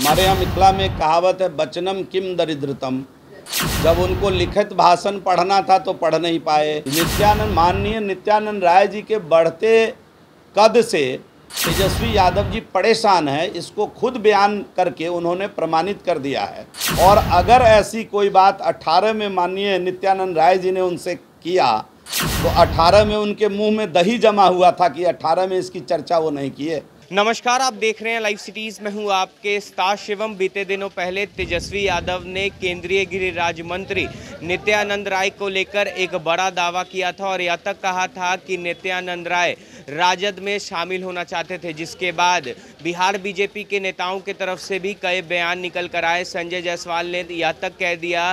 हमारे यहाँ मिथिला में एक कहावत है, बचनम किम दरिद्रतम। जब उनको लिखित भाषण पढ़ना था तो पढ़ नहीं पाए। माननीय नित्यानंद राय जी के बढ़ते कद से तेजस्वी यादव जी परेशान है, इसको खुद बयान करके उन्होंने प्रमाणित कर दिया है। और अगर ऐसी कोई बात 18 में माननीय नित्यानंद राय जी ने उनसे किया तो 18 में उनके मुंह में दही जमा हुआ था कि 18 में इसकी चर्चा वो नहीं किए। नमस्कार, आप देख रहे हैं लाइव सिटीज में हूं आपके साथ शिवम। बीते दिनों पहले तेजस्वी यादव ने केंद्रीय गृह राज्य मंत्री नित्यानंद राय को लेकर एक बड़ा दावा किया था और यह तक कहा था कि नित्यानंद राय राजद में शामिल होना चाहते थे, जिसके बाद बिहार बीजेपी के नेताओं की तरफ से भी कई बयान निकल कर आए। संजय जायसवाल ने यह तक कह दिया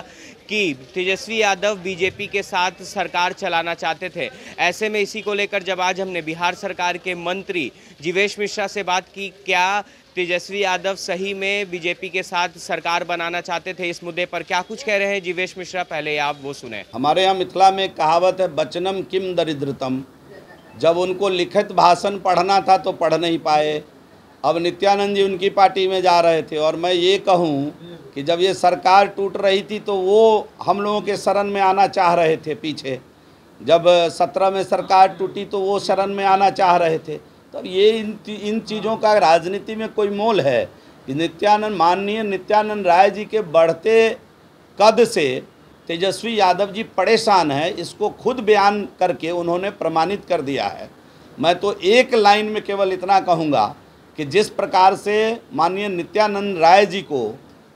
कि तेजस्वी यादव बीजेपी के साथ सरकार चलाना चाहते थे। ऐसे में इसी को लेकर जब आज हमने बिहार सरकार के मंत्री जीवेश मिश्रा से बात की, क्या तेजस्वी यादव सही में बीजेपी के साथ सरकार बनाना चाहते थे, इस मुद्दे पर क्या कुछ कह रहे हैं जीवेश मिश्रा, पहले आप वो सुने। हमारे यहाँ मिथिला में एक कहावत है, बचनम किम दरिद्रतम। जब उनको लिखित भाषण पढ़ना था तो पढ़ नहीं पाए। अब नित्यानंद जी उनकी पार्टी में जा रहे थे और मैं ये कहूँ कि जब ये सरकार टूट रही थी तो वो हम लोगों के शरण में आना चाह रहे थे। पीछे जब 17 में सरकार टूटी तो वो शरण में आना चाह रहे थे। तब ये इन चीज़ों का राजनीति में कोई मोल है कि माननीय नित्यानंद राय जी के बढ़ते कद से तेजस्वी यादव जी परेशान है, इसको खुद बयान करके उन्होंने प्रमाणित कर दिया है। मैं तो एक लाइन में केवल इतना कहूँगा कि जिस प्रकार से माननीय नित्यानंद राय जी को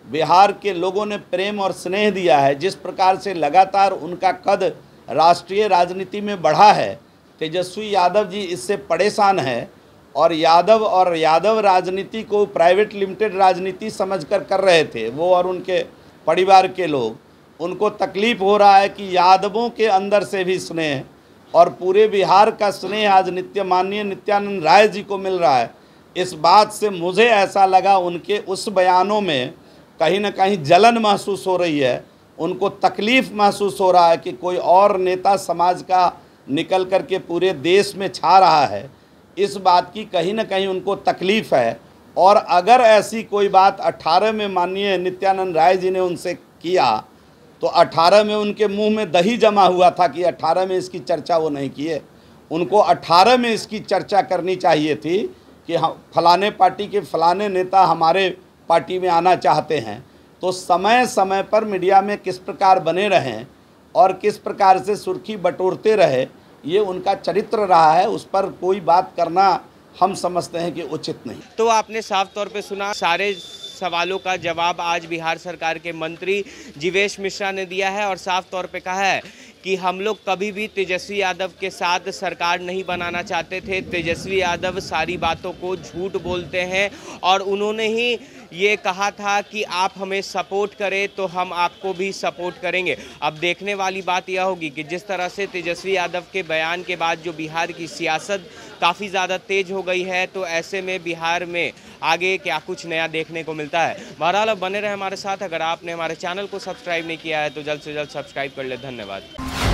बिहार के लोगों ने प्रेम और स्नेह दिया है, जिस प्रकार से लगातार उनका कद राष्ट्रीय राजनीति में बढ़ा है, तेजस्वी यादव जी इससे परेशान है और यादव राजनीति को प्राइवेट लिमिटेड राजनीति समझकर कर रहे थे वो और उनके परिवार के लोग। उनको तकलीफ़ हो रहा है कि यादवों के अंदर से भी स्नेह और पूरे बिहार का स्नेह आज माननीय नित्यानंद राय जी को मिल रहा है। इस बात से मुझे ऐसा लगा उनके उस बयानों में कहीं ना कहीं जलन महसूस हो रही है, उनको तकलीफ़ महसूस हो रहा है कि कोई और नेता समाज का निकल कर के पूरे देश में छा रहा है। इस बात की कहीं ना कहीं उनको तकलीफ़ है। और अगर ऐसी कोई बात 18 में माननीय नित्यानंद राय जी ने उनसे किया तो 18 में उनके मुंह में दही जमा हुआ था कि 18 में इसकी चर्चा वो नहीं किए। उनको 18 में इसकी चर्चा करनी चाहिए थी कि हम फलाने पार्टी के फलाने नेता हमारे पार्टी में आना चाहते हैं। तो समय समय पर मीडिया में किस प्रकार बने रहें और किस प्रकार से सुर्खी बटोरते रहे, ये उनका चरित्र रहा है। उस पर कोई बात करना हम समझते हैं कि उचित नहीं। तो आपने साफ तौर पे सुना, सारे सवालों का जवाब आज बिहार सरकार के मंत्री जीवेश मिश्रा ने दिया है और साफ तौर पे कहा है कि हम लोग कभी भी तेजस्वी यादव के साथ सरकार नहीं बनाना चाहते थे। तेजस्वी यादव सारी बातों को झूठ बोलते हैं और उन्होंने ही ये कहा था कि आप हमें सपोर्ट करें तो हम आपको भी सपोर्ट करेंगे। अब देखने वाली बात यह होगी कि जिस तरह से तेजस्वी यादव के बयान के बाद जो बिहार की सियासत काफ़ी ज़्यादा तेज हो गई है, तो ऐसे में बिहार में आगे क्या कुछ नया देखने को मिलता है। बहरहाल अब बने रहे हमारे साथ। अगर आपने हमारे चैनल को सब्सक्राइब नहीं किया है तो जल्द से जल्द सब्सक्राइब कर ले। धन्यवाद।